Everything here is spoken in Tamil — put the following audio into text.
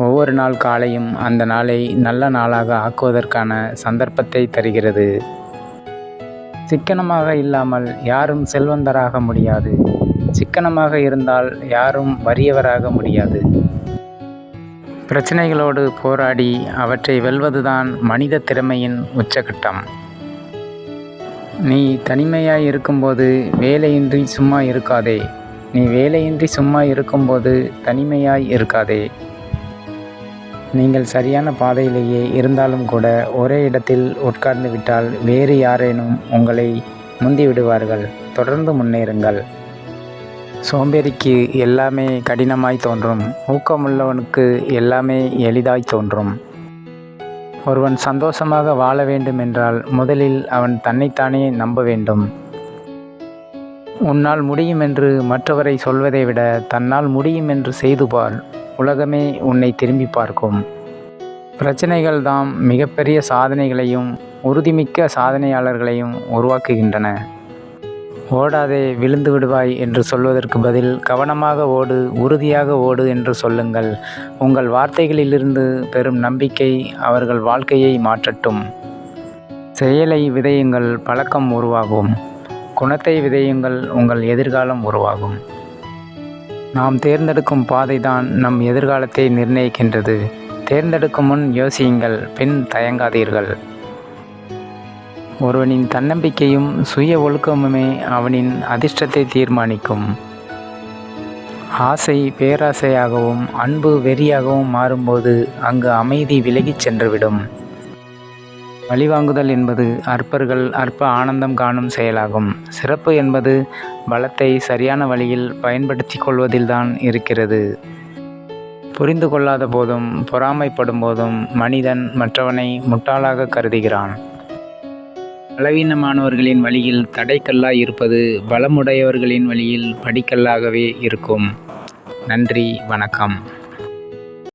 ஒவ்வொரு நாள் காலையும் அந்த நாளை நல்ல நாளாக ஆக்குவதற்கான சந்தர்ப்பத்தை தருகிறது. சிக்கனமாக இல்லாமல் யாரும் செல்வந்தராக முடியாது. சிக்கனமாக இருந்தால் யாரும் வறியவராக முடியாது. பிரச்சனைகளோடு போராடி அவற்றை வெல்வதுதான் மனித திறமையின் உச்சகட்டம். நீ தனிமையாய் இருக்கும்போது வேலையின்றி சும்மா இருக்காதே. நீ வேலையின்றி சும்மா இருக்கும்போது தனிமையாய் இருக்காதே. நீங்கள் சரியான பாதையிலேயே இருந்தாலும் கூட ஒரே இடத்தில் உட்கார்ந்து விட்டால் வேறு யாரேனும் உங்களை முந்திவிடுவார்கள். தொடர்ந்து முன்னேறுங்கள். சோம்பேறிக்கு எல்லாமே கடினமாய் தோன்றும். ஊக்கமுள்ளவனுக்கு எல்லாமே எளிதாய் தோன்றும். ஒருவன் சந்தோஷமாக வாழ வேண்டும் என்றால் முதலில் அவன் தன்னைத்தானே நம்ப வேண்டும். உன்னால் முடியும் என்று மற்றவரை சொல்வதை விட தன்னால் முடியும் என்று செய்து பார். உலகமே உன்னை திரும்பி பார்க்கும். பிரச்சனைகள் தாம் மிகப்பெரிய சாதனைகளையும் உறுதிமிக்க சாதனையாளர்களையும் உருவாக்குகின்றன. ஓடாதே விழுந்து விடுவாய் என்று சொல்வதற்கு பதில் கவனமாக ஓடு, உறுதியாக ஓடு என்று சொல்லுங்கள். உங்கள் வார்த்தைகளிலிருந்து பெறும் நம்பிக்கை அவர்கள் வாழ்க்கையை மாற்றட்டும். செயலை விதையுங்கள், பழக்கம் உருவாகும். குணத்தை விதையுங்கள், உங்கள் எதிர்காலம் உருவாகும். நாம் தேர்ந்தெடுக்கும் பாதைதான் நம் எதிர்காலத்தை நிர்ணயிக்கின்றது. தேர்ந்தெடுக்கும் முன் யோசியுங்கள், பின் தயங்காதீர்கள். ஒருவனின் தன்னம்பிக்கையும் சுய ஒழுக்கமுமே அவனின் அதிர்ஷ்டத்தை தீர்மானிக்கும். ஆசை பேராசையாகவும் அன்பு வெறியாகவும் மாறும்போது அங்கு அமைதி விலகிச் சென்றுவிடும். பழிவாங்குதல் என்பது அற்பர்கள் அற்ப ஆனந்தம் காணும் செயலாகும். சிறப்பு என்பது பலத்தை சரியான வழியில் பயன்படுத்தி கொள்வதில்தான் இருக்கிறது. புரிந்து கொள்ளாத போதும் பொறாமைப்படும் போதும் மனிதன் மற்றவனை முட்டாளாக கருதுகிறான். பலவீனமானவர்களின் வழியில் தடைக்கல்லாய் இருப்பது பலமுடையவர்களின் வழியில் படிக்கல்லாகவே இருக்கும். நன்றி, வணக்கம்.